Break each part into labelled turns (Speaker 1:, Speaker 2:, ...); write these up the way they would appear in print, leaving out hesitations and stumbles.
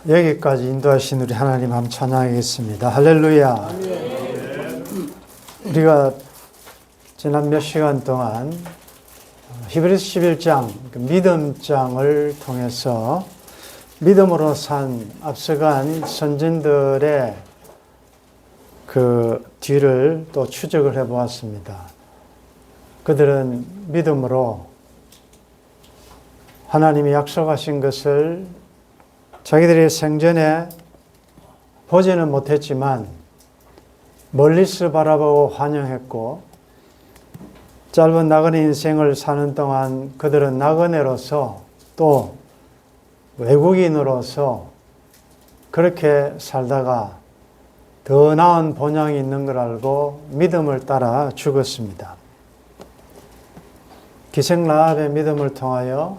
Speaker 1: 여기까지 인도하신 우리 하나님 한번 찬양하겠습니다. 할렐루야. 우리가 지난 몇 시간 동안 히브리서 11장, 믿음장을 통해서 믿음으로 산 앞서간 선진들의 그 뒤를 또 추적을 해보았습니다. 그들은 믿음으로 하나님이 약속하신 것을 자기들의 생전에 보지는 못했지만 멀리서 바라보고 환영했고, 짧은 나그네 인생을 사는 동안 그들은 나그네로서 또 외국인으로서 그렇게 살다가 더 나은 본향이 있는 걸 알고 믿음을 따라 죽었습니다. 기생 라합의 믿음을 통하여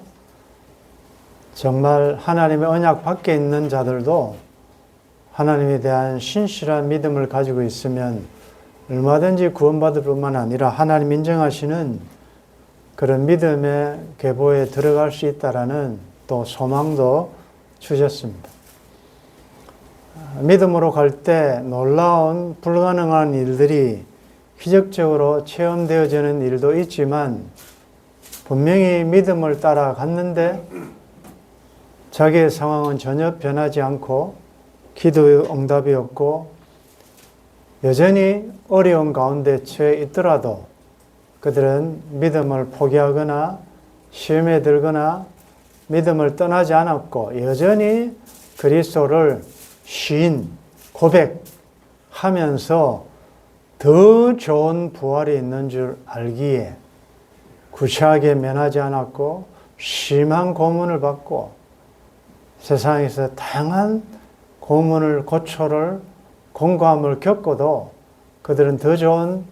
Speaker 1: 정말 하나님의 언약 밖에 있는 자들도 하나님에 대한 신실한 믿음을 가지고 있으면 얼마든지 구원받을 뿐만 아니라 하나님 인정하시는 그런 믿음의 계보에 들어갈 수 있다라는 또 소망도 주셨습니다. 믿음으로 갈 때 놀라운 불가능한 일들이 기적적으로 체험되어지는 일도 있지만, 분명히 믿음을 따라 갔는데 자기의 상황은 전혀 변하지 않고 기도의 응답이 없고 여전히 어려운 가운데 처해 있더라도 그들은 믿음을 포기하거나 시험에 들거나 믿음을 떠나지 않았고 여전히 그리스도를 시인, 고백하면서 더 좋은 부활이 있는 줄 알기에 구차하게 면하지 않았고 심한 고문을 받고 세상에서 다양한 고문을, 고초를, 공고함을 겪고도 그들은 더 좋은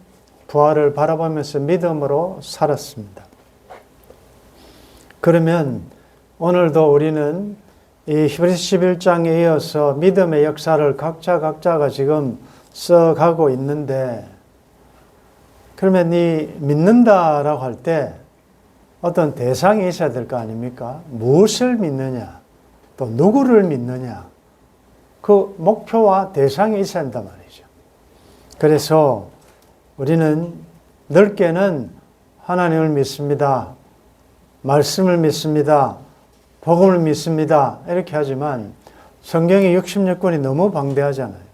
Speaker 1: 부활을 바라보면서 믿음으로 살았습니다. 그러면 오늘도 우리는 이 히브리서 11장에 이어서 믿음의 역사를 각자가 지금 써가고 있는데, 그러면 이 믿는다라고 할 때 어떤 대상이 있어야 될 거 아닙니까? 무엇을 믿느냐, 또 누구를 믿느냐, 그 목표와 대상이 있어야 한단 말이죠. 그래서 우리는 넓게는 하나님을 믿습니다, 말씀을 믿습니다, 복음을 믿습니다 이렇게 하지만 성경의 66권이 너무 방대하잖아요.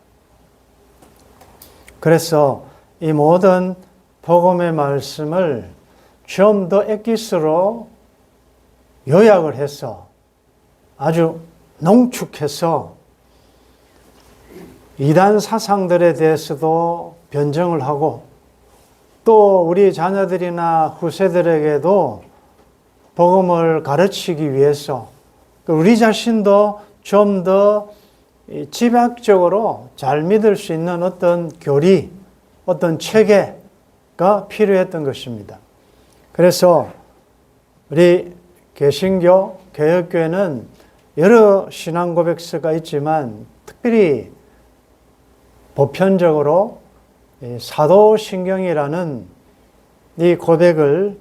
Speaker 1: 그래서 이 모든 복음의 말씀을 좀 더 엑기스로 요약을 해서 아주 농축해서 이단 사상들에 대해서도 변증을 하고, 또 우리 자녀들이나 후세들에게도 복음을 가르치기 위해서 우리 자신도 좀 더 집약적으로 잘 믿을 수 있는 어떤 교리, 어떤 체계가 필요했던 것입니다. 그래서 우리 개신교, 개혁교회는 여러 신앙 고백서가 있지만 특별히 보편적으로 사도신경이라는 이 고백을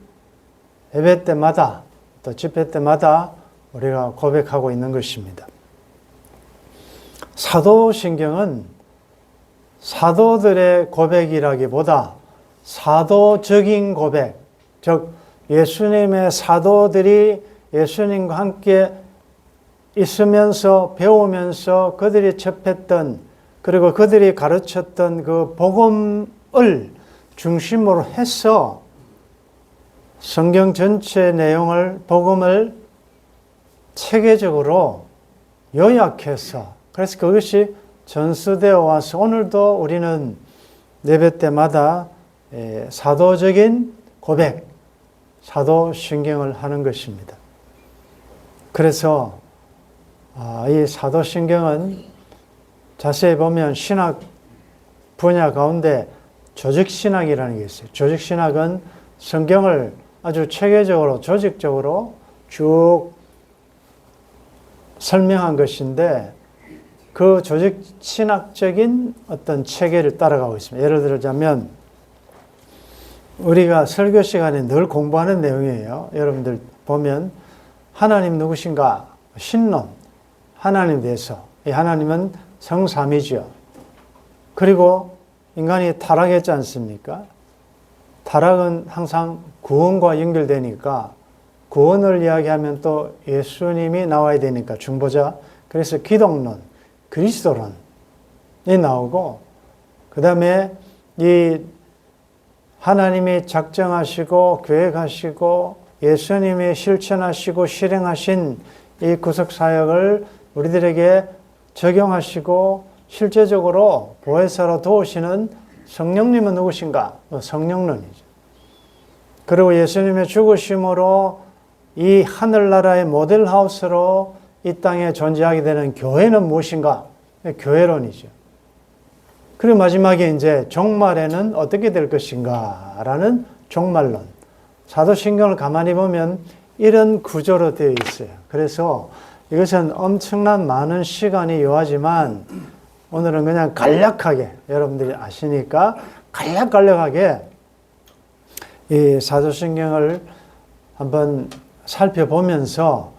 Speaker 1: 예배 때마다 또 집회 때마다 우리가 고백하고 있는 것입니다. 사도신경은 사도들의 고백이라기보다 사도적인 고백, 즉 예수님의 사도들이 예수님과 함께 있으면서 배우면서 그들이 접했던, 그리고 그들이 가르쳤던 그 복음을 중심으로 해서 성경 전체 내용을, 복음을 체계적으로 요약해서, 그래서 그것이 전수되어 와서 오늘도 우리는 예배 때마다 사도적인 고백, 사도신경을 하는 것입니다. 그래서 이 사도신경은 자세히 보면 신학 분야 가운데 조직신학이라는 게 있어요. 조직신학은 성경을 아주 체계적으로, 조직적으로 쭉 설명한 것인데, 그 조직신학적인 어떤 체계를 따라가고 있습니다. 예를 들자면 우리가 설교 시간에 늘 공부하는 내용이에요. 여러분들 보면 하나님 누구신가? 신론. 하나님에 대해서, 이 하나님은 성삼위죠. 그리고 인간이 타락했지 않습니까? 타락은 항상 구원과 연결되니까 구원을 이야기하면 또 예수님이 나와야 되니까 중보자. 그래서 기독론, 그리스도론이 나오고, 그 다음에 이 하나님이 작정하시고 계획하시고 예수님이 실천하시고 실행하신 이 구속사역을 우리들에게 적용하시고 실제적으로 보혜사로 도우시는 성령님은 누구신가? 성령론이죠. 그리고 예수님의 죽으심으로 이 하늘나라의 모델하우스로 이 땅에 존재하게 되는 교회는 무엇인가? 교회론이죠. 그리고 마지막에 이제 종말에는 어떻게 될 것인가? 라는 종말론. 사도신경을 가만히 보면 이런 구조로 되어 있어요. 그래서 이것은 엄청난 많은 시간이 요하지만 오늘은 그냥 간략하게, 여러분들이 아시니까 간략하게 이 사도신경을 한번 살펴보면서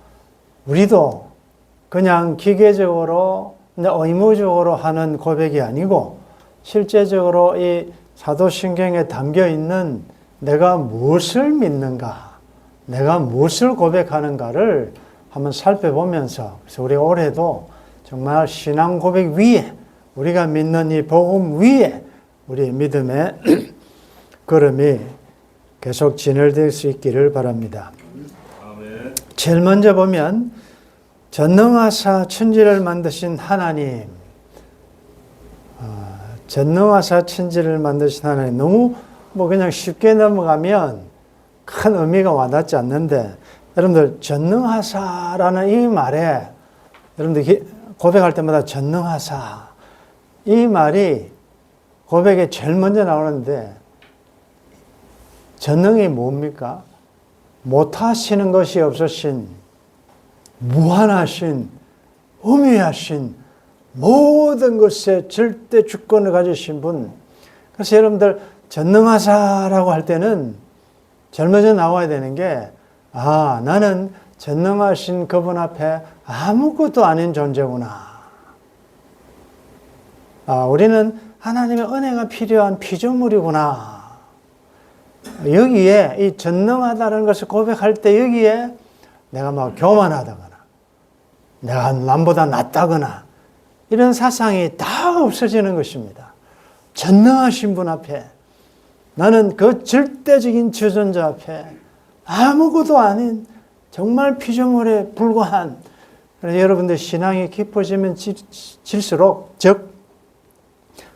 Speaker 1: 우리도 그냥 기계적으로 의무적으로 하는 고백이 아니고 실제적으로 이 사도신경에 담겨 있는 내가 무엇을 믿는가, 내가 무엇을 고백하는가를 한번 살펴보면서, 그래서 우리 올해도 정말 신앙 고백 위에, 우리가 믿는 이 복음 위에 우리의 믿음의 걸음이 계속 진행될 수 있기를 바랍니다. 아멘. 제일 먼저 보면 전능하사 천지를 만드신 하나님, 전능하사 천지를 만드신 하나님, 너무 그냥 쉽게 넘어가면 큰 의미가 와닿지 않는데, 여러분들 전능하사라는 이 말에 여러분들 고백할 때마다 전능하사, 이 말이 고백에 제일 먼저 나오는데, 전능이 뭡니까? 못하시는 것이 없으신, 무한하신, 엄위하신, 모든 것에 절대 주권을 가지신 분. 그래서 여러분들 전능하사라고 할 때는 제일 먼저 나와야 되는 게, 나는 전능하신 그분 앞에 아무것도 아닌 존재구나. 우리는 하나님의 은혜가 필요한 피조물이구나. 여기에 이 전능하다는 것을 고백할 때 여기에 내가 막 교만하다거나 내가 남보다 낫다거나 이런 사상이 다 없어지는 것입니다. 전능하신 분 앞에, 나는 그 절대적인 주존자 앞에 아무것도 아닌 정말 피조물에 불과한, 그래서 여러분들 신앙이 깊어지면 질수록, 즉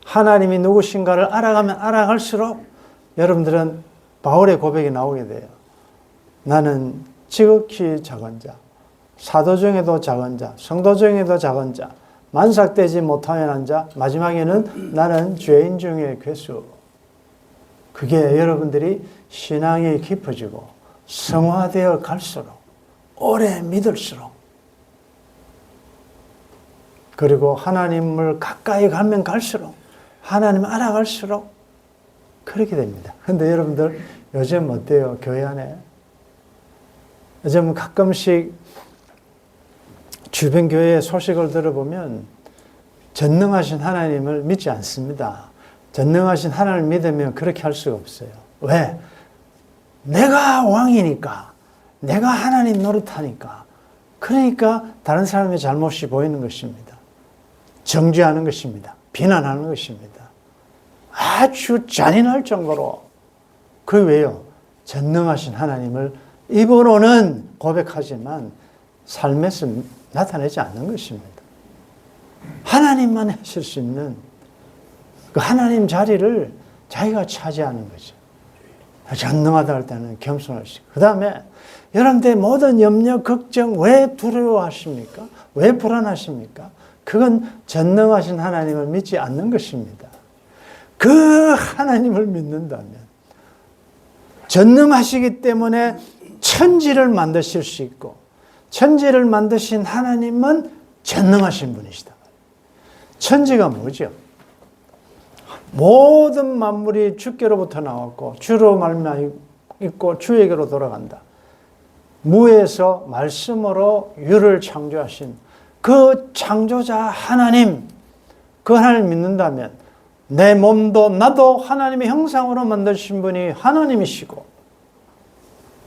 Speaker 1: 하나님이 누구신가를 알아가면 알아갈수록 여러분들은 바울의 고백이 나오게 돼요. 나는 지극히 작은 자, 사도 중에도 작은 자, 성도 중에도 작은 자, 만삭되지 못하는 한 자, 마지막에는 나는 죄인 중에 괴수. 그게 여러분들이 신앙이 깊어지고 성화되어 갈수록, 오래 믿을수록, 그리고 하나님을 가까이 가면 갈수록, 하나님을 알아갈수록 그렇게 됩니다. 근데 여러분들 요즘 어때요? 교회 안에? 요즘 가끔씩 주변 교회의 소식을 들어보면 전능하신 하나님을 믿지 않습니다. 전능하신 하나님을 믿으면 그렇게 할 수가 없어요. 왜? 내가 왕이니까, 내가 하나님 노릇하니까, 그러니까 다른 사람의 잘못이 보이는 것입니다. 정죄하는 것입니다. 비난하는 것입니다. 아주 잔인할 정도로. 그 왜요? 전능하신 하나님을 입으로는 고백하지만 삶에서 나타내지 않는 것입니다. 하나님만 하실 수 있는 그 하나님 자리를 자기가 차지하는 거죠. 전능하다 할 때는 겸손하시고, 그 다음에 여러분들의 모든 염려, 걱정 왜 두려워하십니까? 왜 불안하십니까? 그건 전능하신 하나님을 믿지 않는 것입니다. 그 하나님을 믿는다면, 전능하시기 때문에 천지를 만드실 수 있고, 천지를 만드신 하나님은 전능하신 분이시다. 천지가 뭐죠? 모든 만물이 주께로부터 나왔고 주로 말미암아 있고 주에게로 돌아간다. 무에서 말씀으로 유를 창조하신 그 창조자 하나님, 그 하나님을 믿는다면 내 몸도 나도 하나님의 형상으로 만드신 분이 하나님이시고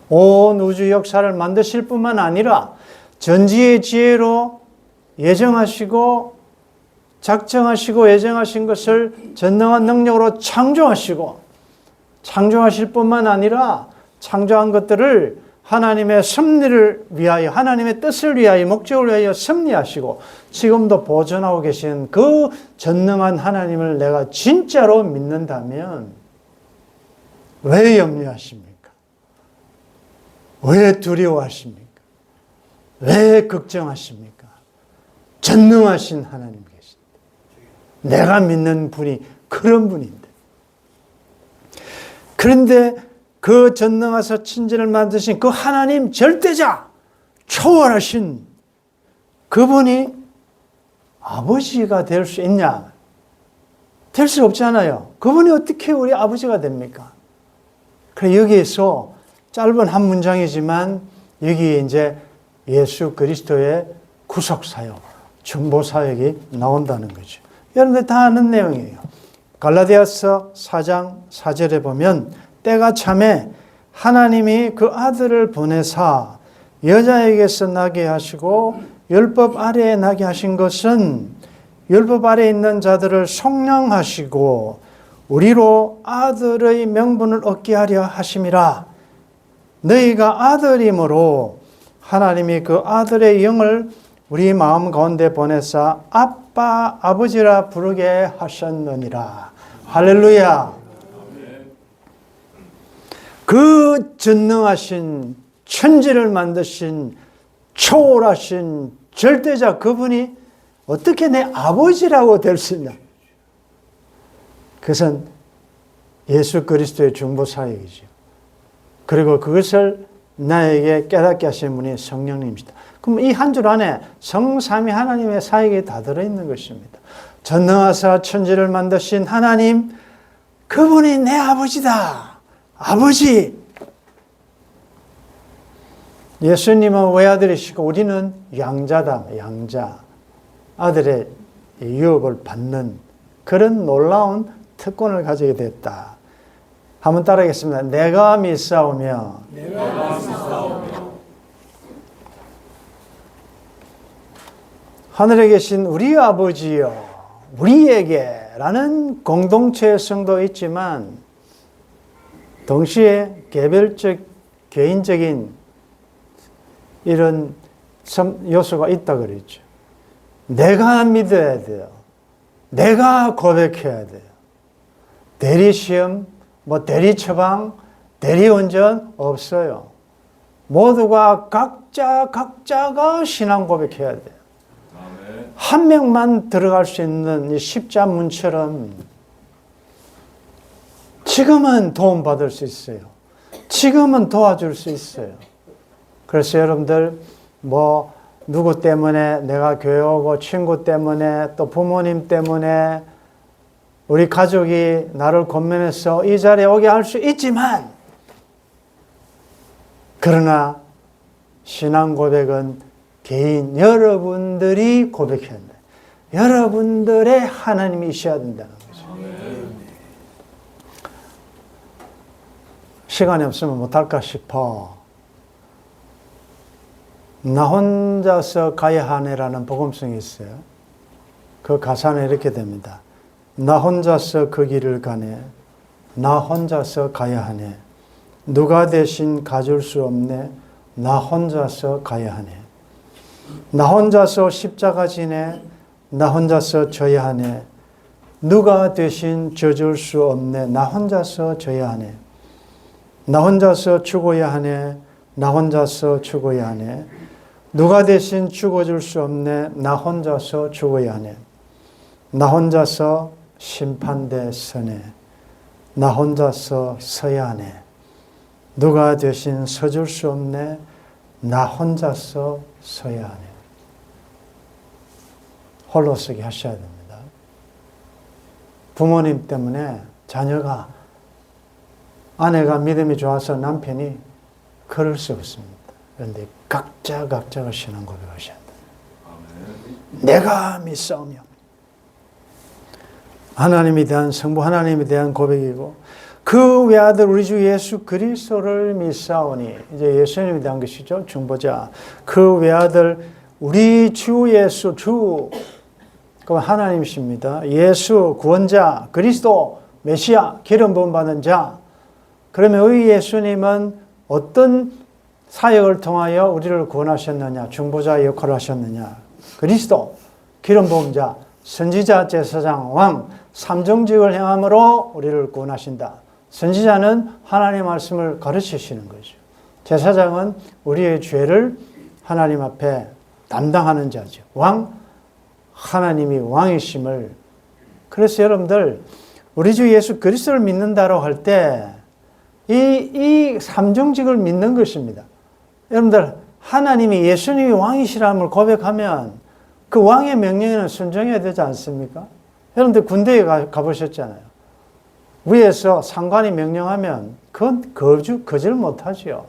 Speaker 1: 온 우주 역사를 만드실 뿐만 아니라 전지의 지혜로 예정하시고 작정하시고 예정하신 것을 전능한 능력으로 창조하실 뿐만 아니라 창조한 것들을 하나님의 섭리를 위하여, 하나님의 뜻을 위하여, 목적을 위하여 섭리하시고 지금도 보존하고 계신 그 전능한 하나님을 내가 진짜로 믿는다면 왜 염려하십니까? 왜 두려워하십니까? 왜 걱정하십니까? 전능하신 하나님 계십니다. 내가 믿는 분이 그런 분인데. 그런데 그 전능하사 천지를 만드신 그 하나님 절대자, 초월하신 그분이 아버지가 될 수 있냐? 될 수 없잖아요. 그분이 어떻게 우리 아버지가 됩니까? 그래서 여기에서 짧은 한 문장이지만 여기에 이제 예수 그리스도의 구속사역, 중보사역이 나온다는 거죠. 여러분들 다 아는 내용이에요. 갈라디아서 4장 4절에 보면 때가 참에 하나님이 그 아들을 보내사 여자에게서 나게 하시고 율법 아래에 나게 하신 것은 율법 아래에 있는 자들을 속량하시고 우리로 아들의 명분을 얻게 하려 하심이라. 너희가 아들이므로 하나님이 그 아들의 영을 우리 마음 가운데 보내사 아빠 아버지라 부르게 하셨느니라. 할렐루야. 그 전능하신 천지를 만드신 초월하신 절대자 그분이 어떻게 내 아버지라고 될 수 있냐? 그것은 예수 그리스도의 중보사역이죠. 그리고 그것을 나에게 깨닫게 하신 분이 성령님이시다. 그럼 이 한 줄 안에 성삼위 하나님의 사역이 다 들어있는 것입니다. 전능하사 천지를 만드신 하나님, 그분이 내 아버지다. 아버지. 예수님은 외아들이시고 우리는 양자다. 양자. 아들의 유업을 받는 그런 놀라운 특권을 가지게 됐다. 한번 따라하겠습니다. 내가 믿사오며 하늘에 계신 우리 아버지여 우리에게 라는 공동체의 성도 있지만 동시에 개별적 개인적인 이런 요소가 있다 그랬죠. 내가 믿어야 돼요. 내가 고백해야 돼요. 대리시험, 대리처방, 대리운전 없어요. 모두가 각자가 신앙 고백해야 돼요. 한 명만 들어갈 수 있는 이 십자문처럼 지금은 도움받을 수 있어요. 지금은 도와줄 수 있어요. 그래서 여러분들 누구 때문에 내가 교회 오고 친구 때문에 또 부모님 때문에 우리 가족이 나를 권면해서 이 자리에 오게 할 수 있지만 그러나 신앙 고백은 개인 여러분들이 고백해야 된다. 여러분들의 하나님이셔야 된다는 거죠. 시간이 없으면 못할까 싶어. 나 혼자서 가야 하네라는 복음성이 있어요. 그 가사는 이렇게 됩니다. 나 혼자서 그 길을 가네. 나 혼자서 가야 하네. 누가 대신 가줄 수 없네. 나 혼자서 가야 하네. 나 혼자서 십자가 지네. 나 혼자서 져야 하네. 누가 대신 져줄 수 없네. 나 혼자서 져야 하네. 나 혼자서 죽어야 하네. 나 혼자서 죽어야 하네. 누가 대신 죽어줄 수 없네. 나 혼자서 죽어야 하네. 나 혼자서 심판대 서네. 나 혼자서 서야 하네. 누가 대신 서줄 수 없네. 나 혼자서 서야 하네. 홀로 서게 하셔야 됩니다. 부모님 때문에 자녀가, 아내가 믿음이 좋아서 남편이 그럴 수 없습니다. 그런데 각자가 신앙 고백하셔야 합니다. 내가 믿사오며. 하나님에 대한 성부 하나님에 대한 고백이고 그 외아들 우리 주 예수 그리스도를 믿사오니 이제 예수님에 대한 것이죠. 중보자. 그 외아들 우리 주 예수 주 그건 하나님이십니다. 예수 구원자 그리스도 메시아 기름 부음 받은 자. 그러면 의 예수님은 어떤 사역을 통하여 우리를 구원하셨느냐? 중보자 역할을 하셨느냐? 그리스도 기름 부음자 선지자 제사장 왕 삼정직을 행함으로 우리를 구원하신다. 선지자는 하나님의 말씀을 가르치시는 거죠. 제사장은 우리의 죄를 하나님 앞에 담당하는 자죠. 왕, 하나님이 왕이심을. 그래서 여러분들 우리 주 예수 그리스도를 믿는다고 할 때 이 삼정직을 믿는 것입니다. 여러분들 하나님이 예수님이 왕이시라는 고백하면 그 왕의 명령에는 순종해야 되지 않습니까? 여러분들 군대에 가보셨잖아요. 위에서 상관이 명령하면 그건 거절 못하죠.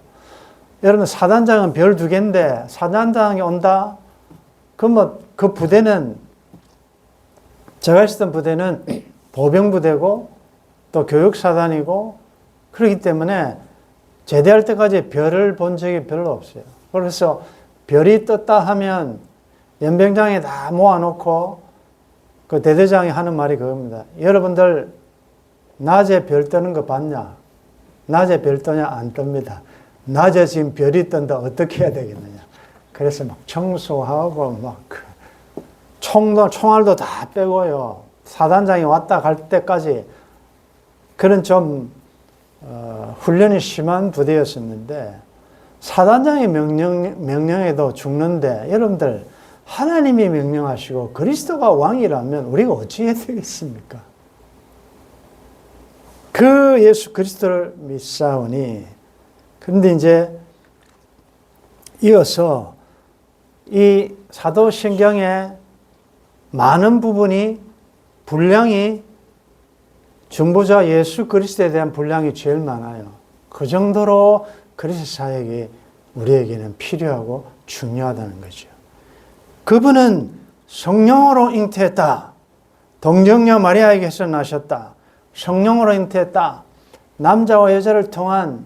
Speaker 1: 여러분 사단장은 별 2개인데 사단장이 온다? 그 부대는 제가 있었던 부대는 보병부대고 또 교육사단이고 그렇기 때문에 제대할 때까지 별을 본 적이 별로 없어요. 그래서 별이 떴다 하면 연병장에 다 모아놓고 그 대대장이 하는 말이 그겁니다. 여러분들 낮에 별 뜨는 거 봤냐? 낮에 별 뜨냐? 안 뜹니다. 낮에 지금 별이 뜬다 어떻게 해야 되겠느냐? 그래서 막 청소하고 막 총알도 다 빼고요. 사단장이 왔다 갈 때까지 그런 좀 훈련이 심한 부대였었는데 사단장의 명령에도 죽는데 여러분들 하나님이 명령하시고 그리스도가 왕이라면 우리가 어찌해야 되겠습니까? 그 예수 그리스도를 믿사오니. 그런데 이제 이어서 이 사도신경의 많은 부분이 분량이 중보자 예수 그리스도에 대한 분량이 제일 많아요. 그 정도로 그리스도 사역이 우리에게는 필요하고 중요하다는 거죠. 그분은 성령으로 잉태했다. 동정녀 마리아에게서 나셨다. 성령으로 잉태했다. 남자와 여자를 통한.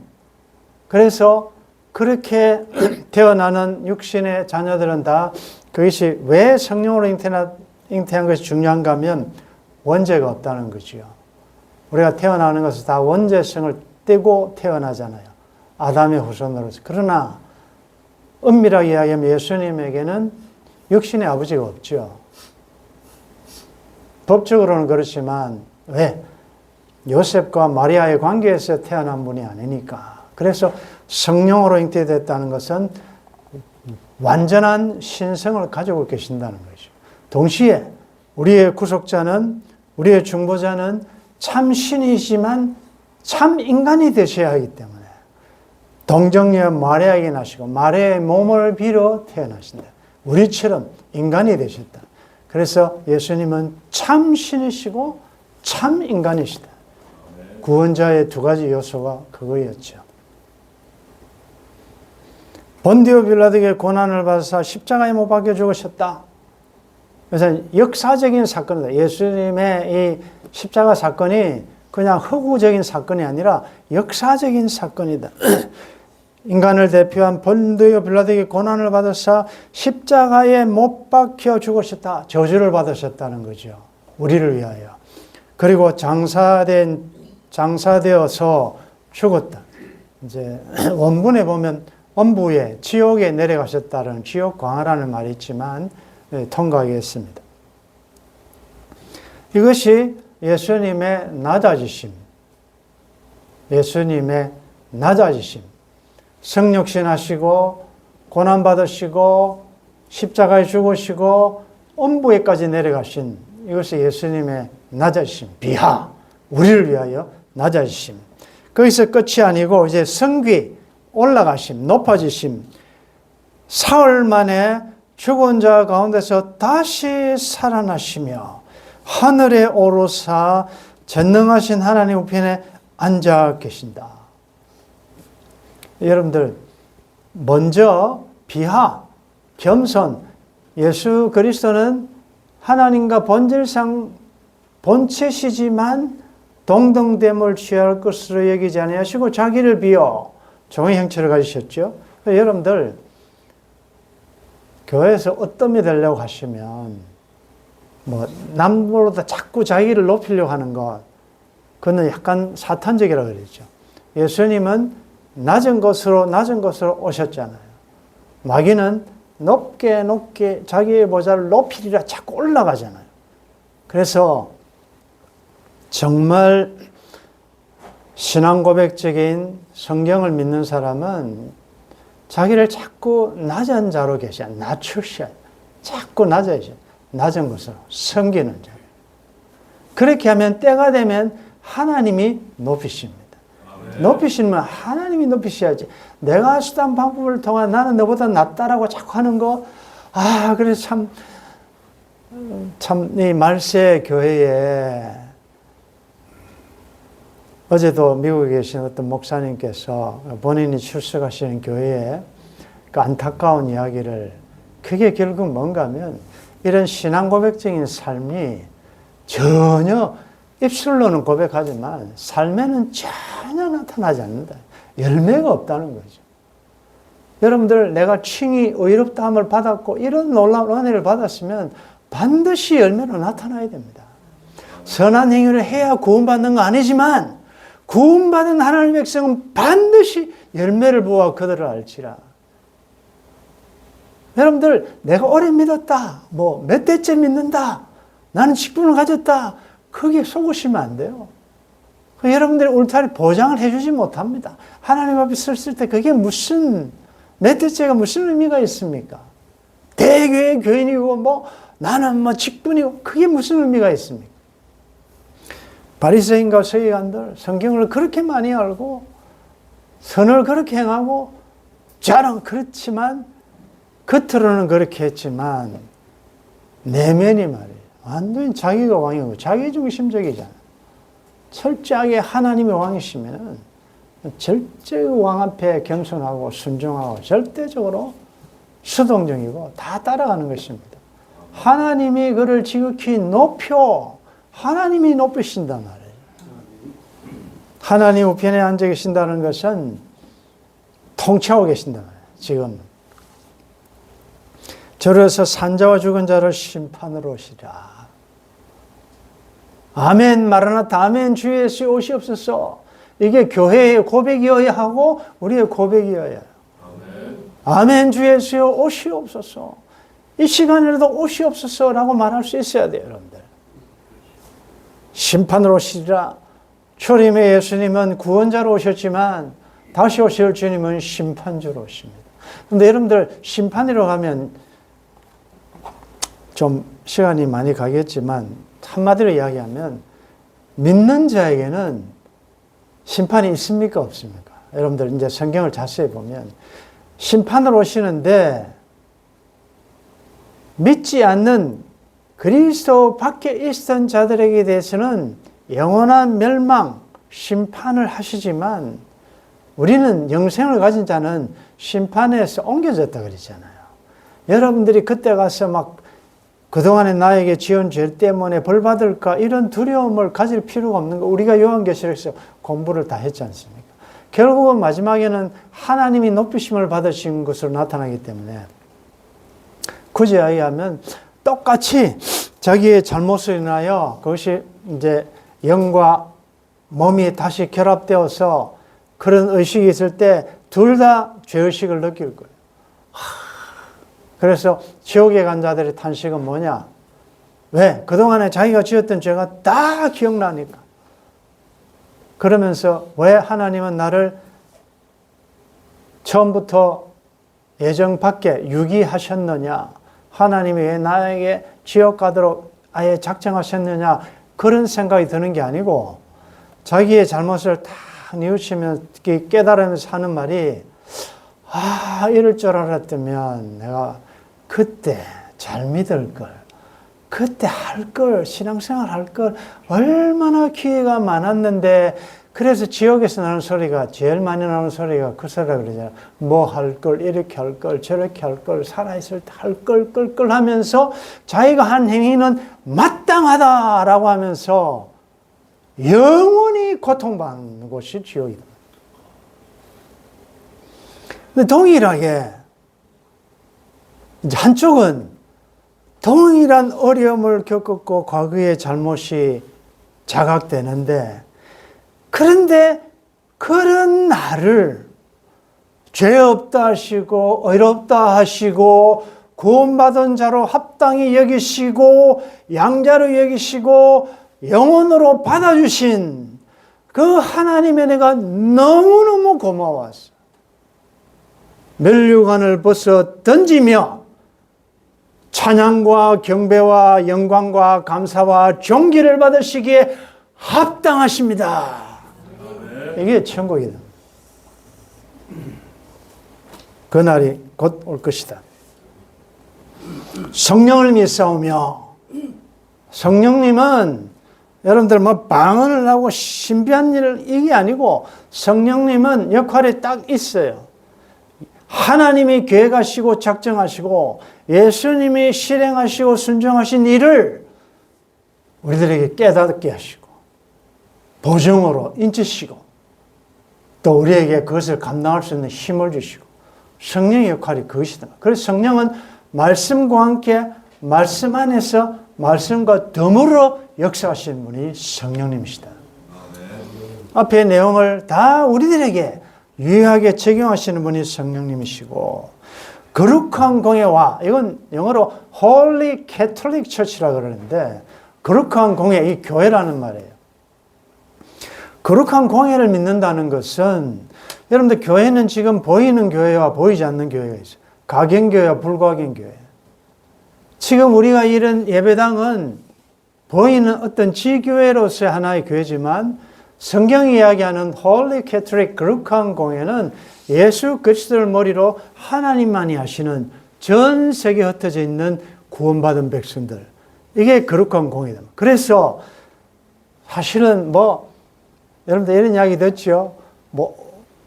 Speaker 1: 그래서 그렇게 태어나는 육신의 자녀들은 다 그것이 왜 성령으로 잉태한 것이 중요한가 하면 원죄가 없다는 거죠. 우리가 태어나는 것은 다 원죄성을 떼고 태어나잖아요. 아담의 후손으로서. 그러나 엄밀하게 이야기하면 예수님에게는 육신의 아버지가 없죠. 법적으로는 그렇지만 왜? 요셉과 마리아의 관계에서 태어난 분이 아니니까. 그래서 성령으로 잉태됐다는 것은 완전한 신성을 가지고 계신다는 거죠. 동시에 우리의 구속자는 우리의 중보자는 참 신이지만 참 인간이 되셔야 하기 때문에 동정녀 마리아에게 나시고 마리아의 몸을 빌어 태어나신다. 우리처럼 인간이 되셨다. 그래서 예수님은 참 신이시고 참 인간이시다. 구원자의 2가지 요소가 그거였죠. 본디오 빌라도에게 고난을 받아서 십자가에 못 박혀 죽으셨다. 그래서 역사적인 사건이다. 예수님의 이 십자가 사건이 그냥 허구적인 사건이 아니라 역사적인 사건이다. 인간을 대표한 본디오 빌라도에게 고난을 받아서 십자가에 못 박혀 죽으셨다. 저주를 받으셨다는 거죠. 우리를 위하여. 그리고 장사되어서 죽었다. 이제 원문에 보면 엄부에 지옥에 내려가셨다는 지옥 광화라는 말이 있지만 통과하겠습니다. 이것이 예수님의 낮아지심. 예수님의 낮아지심. 성육신 하시고 고난받으시고 십자가에 죽으시고 엄부에까지 내려가신 이것이 예수님의 낮아지심. 비하. 우리를 위하여 낮아지심. 거기서 끝이 아니고 이제 성귀 올라가심, 높아지심. 사흘 만에 죽은 자 가운데서 다시 살아나시며 하늘에 오르사 전능하신 하나님 우편에 앉아 계신다. 여러분들 먼저 비하, 겸손, 예수 그리스도는 하나님과 본질상 본체시지만 동등됨을 취할 것으로 여기지 아니하시고 자기를 비워 종의 형체를 가지셨죠. 여러분들 교회에서 어떤 이 되려고 하시면 남보다 자꾸 자기를 높이려고 하는 것, 그건 약간 사탄적이라고 그러죠. 예수님은 낮은 곳으로 오셨잖아요. 마귀는 높게 자기의 보좌를 높이리라 자꾸 올라가잖아요. 그래서 정말 신앙 고백적인 성경을 믿는 사람은 자기를 자꾸 낮은 자로 낮추셔. 자꾸 낮은 것으로 섬기는 자. 그렇게 하면 때가 되면 하나님이 높이십니다. 높이시면 하나님이 높이셔야지. 내가 수단 방법을 통해 나는 너보다 낫다라고 자꾸 하는 거, 그래서 이 말세 교회에 어제도 미국에 계신 어떤 목사님께서 본인이 출석하시는 교회에 그 안타까운 이야기를, 그게 결국 뭔가 하면 이런 신앙 고백적인 삶이 전혀 입술로는 고백하지만 삶에는 전혀 나타나지 않는다. 열매가 없다는 거죠. 여러분들, 내가 칭의 의롭다함을 받았고 이런 놀라운 은혜를 받았으면 반드시 열매로 나타나야 됩니다. 선한 행위를 해야 구원받는 거 아니지만 구원받은 하나님의 백성은 반드시 열매를 보아 그들을 알지라. 여러분들, 내가 오래 믿었다, 몇 대째 믿는다, 나는 직분을 가졌다, 거기에 속으시면 안 돼요. 여러분들의 울타리 보장을 해주지 못합니다. 하나님 앞에 섰을 때 그게 몇 대째가 무슨 의미가 있습니까? 대교회 교인이고 나는 직분이고 그게 무슨 의미가 있습니까? 바리새인과 서기관들 성경을 그렇게 많이 알고 선을 그렇게 행하고 자랑 그렇지만 겉으로는 그렇게 했지만 내면이 말이에요. 완전히 자기가 왕이고 자기중심적이잖아요. 철저하게 하나님이 왕이시면 절대 왕 앞에 겸손하고 순종하고 절대적으로 수동적이고 다 따라가는 것입니다. 하나님이 그를 지극히 하나님이 높이신단 말이에요. 하나님 우편에 앉아 계신다는 것은 통치하고 계신단 말이에요. 지금 저래서 산자와 죽은 자를 심판으로 오시라. 아멘 마라나타, 아멘 주 예수 오시옵소서. 이게 교회의 고백이어야 하고 우리의 고백이어야 해요. 아멘 주 예수여 오시옵소서. 이 시간에라도 오시옵소서라고 말할 수 있어야 돼요, 여러분들. 심판으로 오시리라. 초림의 예수님은 구원자로 오셨지만 다시 오실 주님은 심판주로 오십니다. 그런데 여러분들, 심판이라고 하면 좀 시간이 많이 가겠지만 한마디로 이야기하면 믿는 자에게는 심판이 있습니까? 없습니까? 여러분들 이제 성경을 자세히 보면 심판으로 오시는데 믿지 않는 그리스도 밖에 있던 자들에게 대해서는 영원한 멸망, 심판을 하시지만 우리는 영생을 가진 자는 심판에서 옮겨졌다 그랬잖아요. 여러분들이 그때 가서 그동안에 나에게 지은 죄 때문에 벌 받을까 이런 두려움을 가질 필요가 없는 거. 우리가 요한계시록에서 공부를 다 했지 않습니까? 결국은 마지막에는 하나님이 높이심을 받으신 것으로 나타나기 때문에 굳이 이야기하면 똑같이 자기의 잘못을 인하여 그것이 이제 영과 몸이 다시 결합되어서 그런 의식이 있을 때 둘 다 죄의식을 느낄 거예요. 그래서 지옥에 간 자들의 탄식은 뭐냐? 왜? 그동안에 자기가 지었던 죄가 다 기억나니까. 그러면서 왜 하나님은 나를 처음부터 예정 밖에 유기하셨느냐? 하나님이 왜 나에게 지옥 가도록 아예 작정하셨느냐? 그런 생각이 드는 게 아니고 자기의 잘못을 다 뉘우치면서 깨달으면서 하는 말이 이럴 줄 알았다면 내가 그때 잘 믿을 걸, 그때 할 걸, 신앙생활 할 걸 얼마나 기회가 많았는데 그래서 지옥에서 나는 소리가, 제일 많이 나는 소리가 그 소리라 그러잖아요. 뭐 할 걸, 이렇게 할 걸, 저렇게 할 걸, 살아있을 때 할 걸, 끌끌 하면서 자기가 한 행위는 마땅하다라고 하면서 영원히 고통받는 곳이 지옥이다. 근데 동일하게 이제 한쪽은 동일한 어려움을 겪었고 과거의 잘못이 자각되는데, 그런데 그런 나를 죄 없다 하시고 의롭다 하시고 구원받은 자로 합당히 여기시고 양자로 여기시고 영혼으로 받아주신 그 하나님의 내가 너무너무 고마웠어. 면류관을 벗어 던지며 찬양과 경배와 영광과 감사와 존귀를 받으시기에 합당하십니다. 이게 천국이다. 그날이 곧 올 것이다. 성령을 믿사오며, 성령님은 여러분들 뭐 방언을 하고 신비한 일을, 이게 아니고 성령님은 역할이 딱 있어요. 하나님이 계획하시고 작정하시고 예수님이 실행하시고 순종하신 일을 우리들에게 깨닫게 하시고 보증으로 인치시고 또 우리에게 그것을 감당할 수 있는 힘을 주시고, 성령의 역할이 그것이다. 그래서 성령은 말씀과 함께 말씀 안에서 말씀과 더불어 역사하시는 분이 성령님이시다. 앞의 내용을 다 우리들에게 유의하게 적용하시는 분이 성령님이시고, 거룩한 공예와, 이건 영어로 Holy Catholic Church라고 그러는데, 거룩한 공예, 이 교회라는 말이에요. 거룩한 공예를 믿는다는 것은, 여러분들 교회는 지금 보이는 교회와 보이지 않는 교회가 있어요. 각인교회와 불각인교회. 지금 우리가 이런 예배당은 보이는 어떤 지교회로서의 하나의 교회지만, 성경이 이야기하는 Holy Catholic 거룩한 공예는 예수 그리스도를 머리로 하나님만이 하시는 전 세계에 흩어져 있는 구원받은 백성들, 이게 거룩한 공예다. 그래서 사실은 뭐 여러분들 이런 이야기 듣죠. 뭐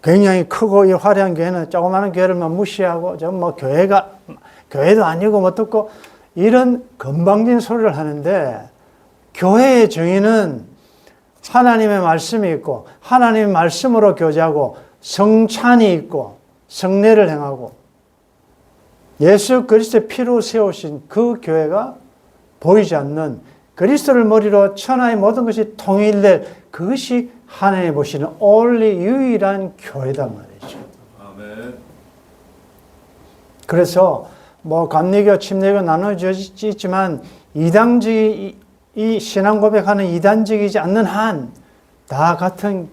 Speaker 1: 굉장히 크고 이 화려한 교회는 조그마한 교회를만 무시하고, 좀 뭐 교회도 아니고 뭐 듣고, 이런 건방진 소리를 하는데, 교회의 정의는 하나님의 말씀이 있고 하나님의 말씀으로 교제하고 성찬이 있고 성례를 행하고 예수 그리스도의 피로 세우신 그 교회가 보이지 않는 그리스도를 머리로 천하의 모든 것이 통일될, 그것이 하나님이 보시는 only 유일한 교회단 말이죠. 아멘. 그래서 뭐 감리교, 침례교 나눠져 있지만 이 신앙 고백하는 이단적이지 않는 한 다 같은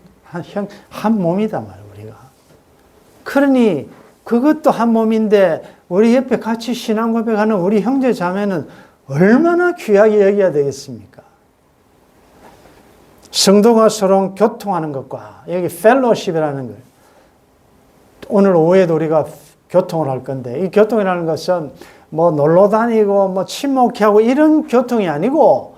Speaker 1: 한 몸이다 말이에요, 우리가. 그러니 그것도 한 몸인데 우리 옆에 같이 신앙 고백하는 우리 형제 자매는 얼마나 귀하게 여겨야 되겠습니까? 성도가 서로 교통하는 것과, 여기 펠로십이라는 걸, 오늘 오후에도 우리가 교통을 할 건데, 이 교통이라는 것은 뭐 놀러 다니고 뭐 친목회하고 이런 교통이 아니고,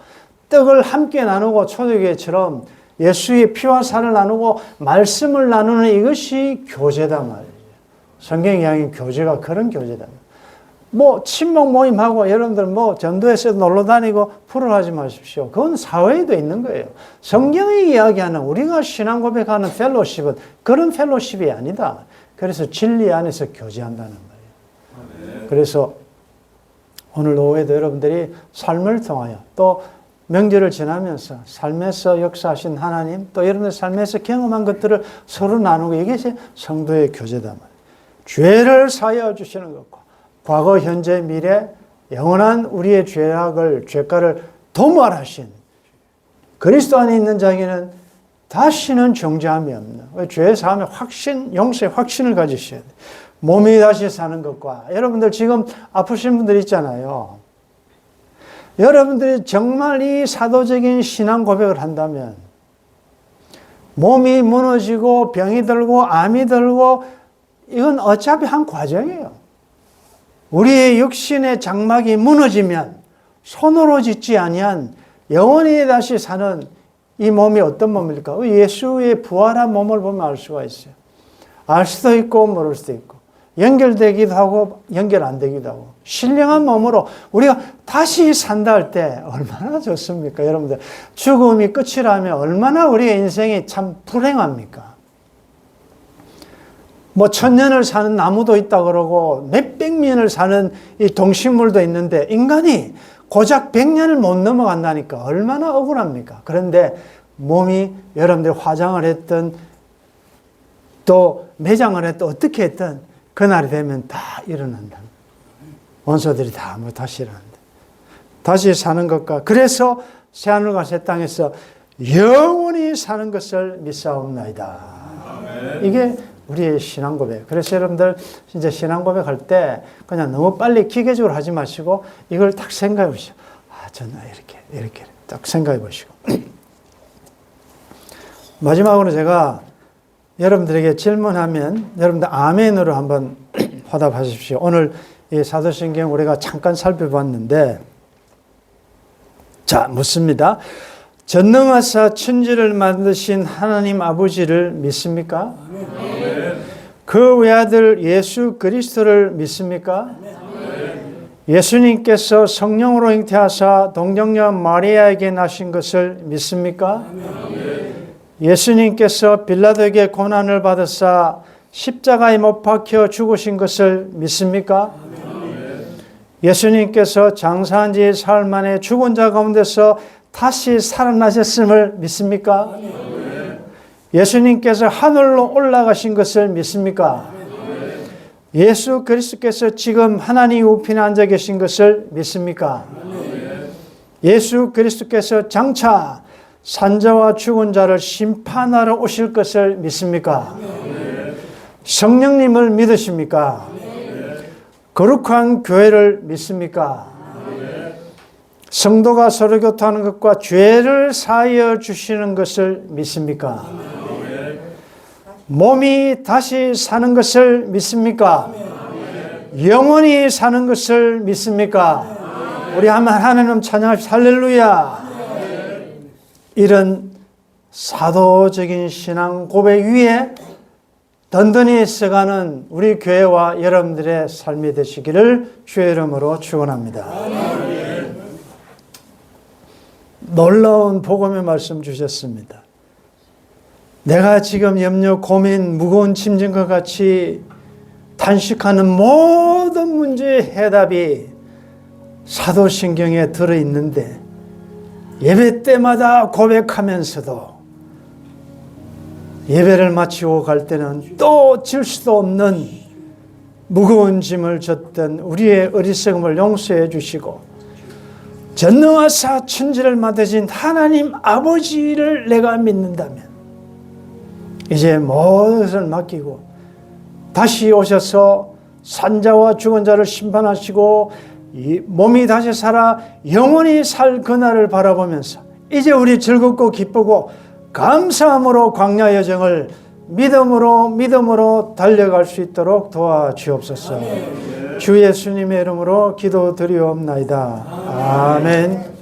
Speaker 1: 떡을 함께 나누고 초대교회처럼 예수의 피와 살을 나누고 말씀을 나누는 이것이 교제단 말이에요. 성경이 이야기하는 교제가 그런 교제다. 뭐 친목 모임하고 여러분들 뭐 전도에서 놀러 다니고 풀어하지 마십시오. 그건 사회에도 있는 거예요. 성경이 이야기하는 우리가 신앙 고백하는 펠로십은 그런 펠로십이 아니다. 그래서 진리 안에서 교제한다는 말이에요. 그래서 오늘 오후에도 여러분들이 삶을 통하여 또 명절을 지나면서 삶에서 역사하신 하나님, 또 여러분들 삶에서 경험한 것들을 서로 나누고, 이것이 성도의 교제다 말이에요. 죄를 사하여 주시는 것과 과거, 현재, 미래 영원한 우리의 죄가를 도말하신 그리스도 안에 있는 자에게는 다시는 정죄함이 없는, 죄 사함의 확신, 용서의 확신을 가지셔야 돼요. 몸이 다시 사는 것과, 여러분들 지금 아프신 분들 있잖아요. 여러분들이 정말 이 사도적인 신앙 고백을 한다면 몸이 무너지고 병이 들고 암이 들고, 이건 어차피 한 과정이에요. 우리의 육신의 장막이 무너지면 손으로 짓지 아니한 영원히 다시 사는 이 몸이 어떤 몸일까? 예수의 부활한 몸을 보면 알 수가 있어요. 알 수도 있고 모를 수도 있고, 연결되기도 하고 연결 안 되기도 하고, 신령한 몸으로 우리가 다시 산다 할 때 얼마나 좋습니까? 여러분들, 죽음이 끝이라면 얼마나 우리의 인생이 참 불행합니까? 뭐 1000년을 사는 나무도 있다 그러고 몇백 년을 사는 이 동식물도 있는데, 인간이 고작 100년을 못 넘어간다니까 얼마나 억울합니까? 그런데 몸이, 여러분들 화장을 했든 또 매장을 했든 어떻게 했든 그날이 되면 다 일어난다. 원소들이 다 뭐 다시 일어난다. 다시 사는 것과, 그래서 새하늘과 새 땅에서 영원히 사는 것을 믿사옵나이다. 이게 우리의 신앙 고백. 그래서 여러분들 이제 신앙 고백할 때 그냥 너무 빨리 기계적으로 하지 마시고 이걸 딱 생각해 보시죠. 아, 저는 이렇게 딱 생각해 보시고. 마지막으로 제가 여러분들에게 질문하면 여러분들 아멘으로 한번 화답하십시오. 오늘 이 사도신경 우리가 잠깐 살펴봤는데, 자, 묻습니다. 전능하사 천지를 만드신 하나님 아버지를 믿습니까? 아멘. 그 외아들 예수 그리스도를 믿습니까? 아멘. 예수님께서 성령으로 잉태하사 동정녀 마리아에게 나신 것을 믿습니까? 아멘. 예수님께서 빌라도에게 고난을 받으사 십자가에 못 박혀 죽으신 것을 믿습니까? 아멘. 예수님께서 장사한 지 사흘 만에 죽은 자 가운데서 다시 살아나셨음을 믿습니까? 아멘. 예수님께서 하늘로 올라가신 것을 믿습니까? 아멘. 예수 그리스도께서 지금 하나님 우편에 앉아 계신 것을 믿습니까? 아멘. 예수 그리스도께서 장차 산자와 죽은 자를 심판하러 오실 것을 믿습니까? 아멘. 성령님을 믿으십니까? 아멘. 거룩한 교회를 믿습니까? 성도가 서로 교통하는 것과 죄를 사하여 주시는 것을 믿습니까? 아멘. 몸이 다시 사는 것을 믿습니까? 아멘. 영원히 사는 것을 믿습니까? 아멘. 우리 한번 하나님 찬양합시다. 할렐루야. 아멘. 이런 사도적인 신앙 고백 위에 든든히 서가는 우리 교회와 여러분들의 삶이 되시기를 주의 이름으로 축원합니다. 아멘. 놀라운 복음의 말씀 주셨습니다. 내가 지금 염려, 고민, 무거운 짐진과 같이 탄식하는 모든 문제의 해답이 사도신경에 들어있는데, 예배 때마다 고백하면서도 예배를 마치고 갈 때는 또 질 수도 없는 무거운 짐을 졌던 우리의 어리석음을 용서해 주시고, 전능하사 천지를 만드신 하나님 아버지를 내가 믿는다면 이제 모든 것을 맡기고 다시 오셔서 산자와 죽은 자를 심판하시고 이 몸이 다시 살아 영원히 살 그날을 바라보면서 이제 우리 즐겁고 기쁘고 감사함으로 광야 여정을 믿음으로 달려갈 수 있도록 도와주옵소서. 주 예수님의 이름으로 기도드리옵나이다. 아멘.